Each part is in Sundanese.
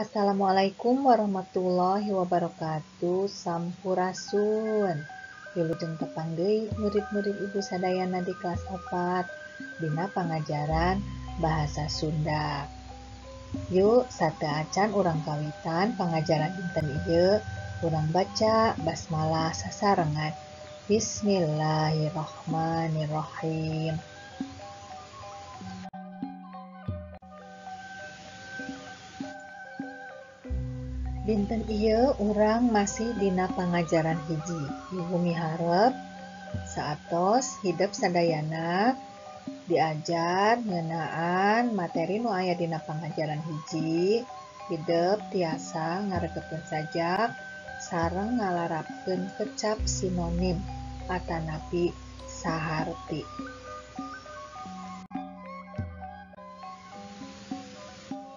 Assalamualaikum warahmatullahi wabarakatuh. Sampurasun. Wilujeng tepang deui murid-murid ibu sadayana di kelas 4 dina pangajaran bahasa Sunda. Yuk sateuacan urang kawitan pangajaran dinten ieu, urang baca basmalah sasarengan. Bismillahirrahmanirrahim. Dinten ieu urang masih dina pangajaran hiji. Ibu miharep saatos hidup sadayana diajar ngeunaan materi nu aya dina pangajaran hiji, hidup tiasa ngaregekeun sajak sareng ngalarapkeun kecap sinonim atanapi saharti.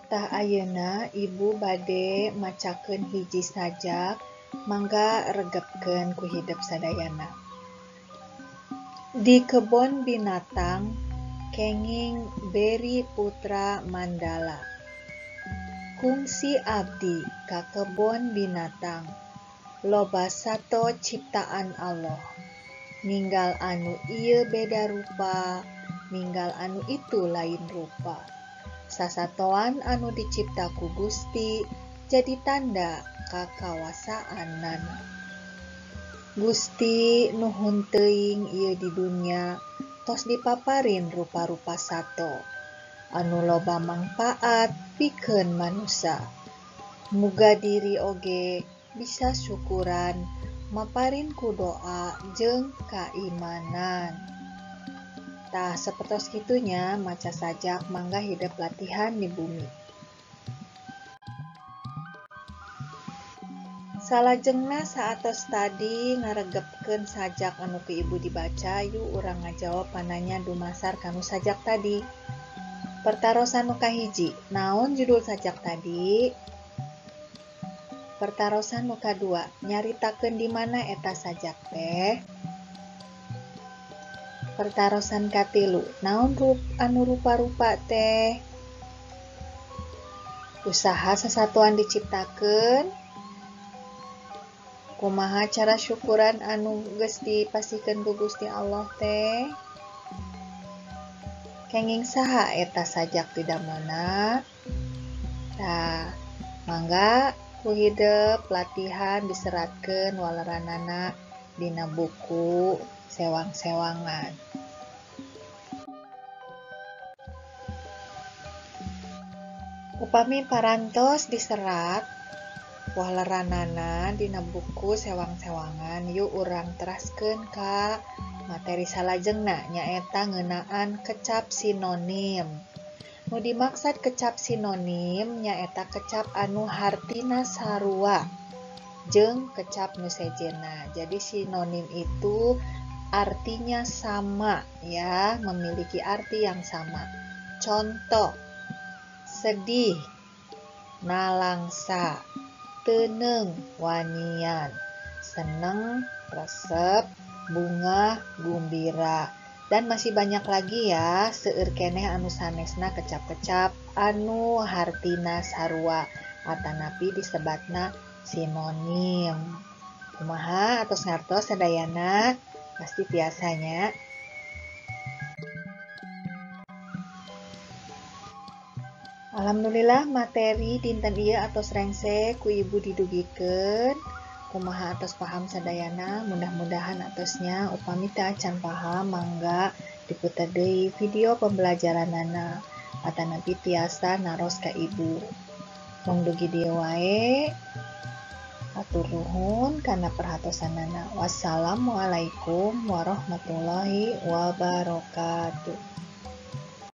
Tah ayeuna ibu bade macakeun hiji sajak, mangga regepkeun ku hidup sadayana. Di kebon binatang kenging beri putra Mandala. Kungsi abdi ka kebon binatang, loba sato ciptaan Allah. Ninggal anu ieu beda rupa, ninggal anu itu lain rupa. Sasatoan anu dicipta ku Gusti jadi tanda kakawasaanan. Gusti nuhun teuing ieu di dunya tos dipaparin rupa-rupa sato anu loba mangpaat pikeun manusa. Muga diri oge bisa syukuran maparin ku doa jeung kaimanan. Tah sapertos kitunya maca sajak mangga hidup latihan di bumi. Salajengna saatos tadi ngaregepkeun sajak anu ku ibu dibaca, yuk urang ngajawab pananya dumasar kanu sajak tadi. Pertarosan nu kahiji, naon judul sajak tadi? Pertarosan nu kadua, nyaritakeun di mana eta sajak teh? Pertarosan katilu, naon anu rupa-rupa teh? Usaha sasatuan diciptakeun? Kumaha cara syukuran anu geus dipasikeun ku Gusti Allah teh? Kenging saha eta sajak didamelna? Tah, mangga ku hidup latihan diseratkeun waleranana dina buku sewang-sewangan. Upami parantos diserat waleranana dina buku sewang-sewangan, yuk urang teraskeun ka materi salajengna nyaeta ngeunaan kecap sinonim. Nu dimaksud kecap sinonim nyaeta kecap anu hartina sarua jeung kecap nu sejenna. Jadi sinonim itu artinya sama ya, memiliki arti yang sama. Contoh, sedih, nalangsa, teuneng, wanian, seneng, resep, bunga, gumbira, dan masih banyak lagi ya, seueur keneh anu sanesna kecap-kecap anu hartina sarua atanapi disebatna sinonim. Kumaha atos ngartos sadayana? Pasti biasanya. Alhamdulillah materi dinten ieu atos rengse ku ibu didugikeun. Kumaha atos paham sadayana, mudah-mudahan atosnya upami teu acan paham mangga diputer deui video pembelajaranana atanapi tiasa naros ka ibu. Mung dugi dieu wae. Hatur nuhun kana perhatosanana. Wassalamualaikum warahmatullahi wabarakatuh.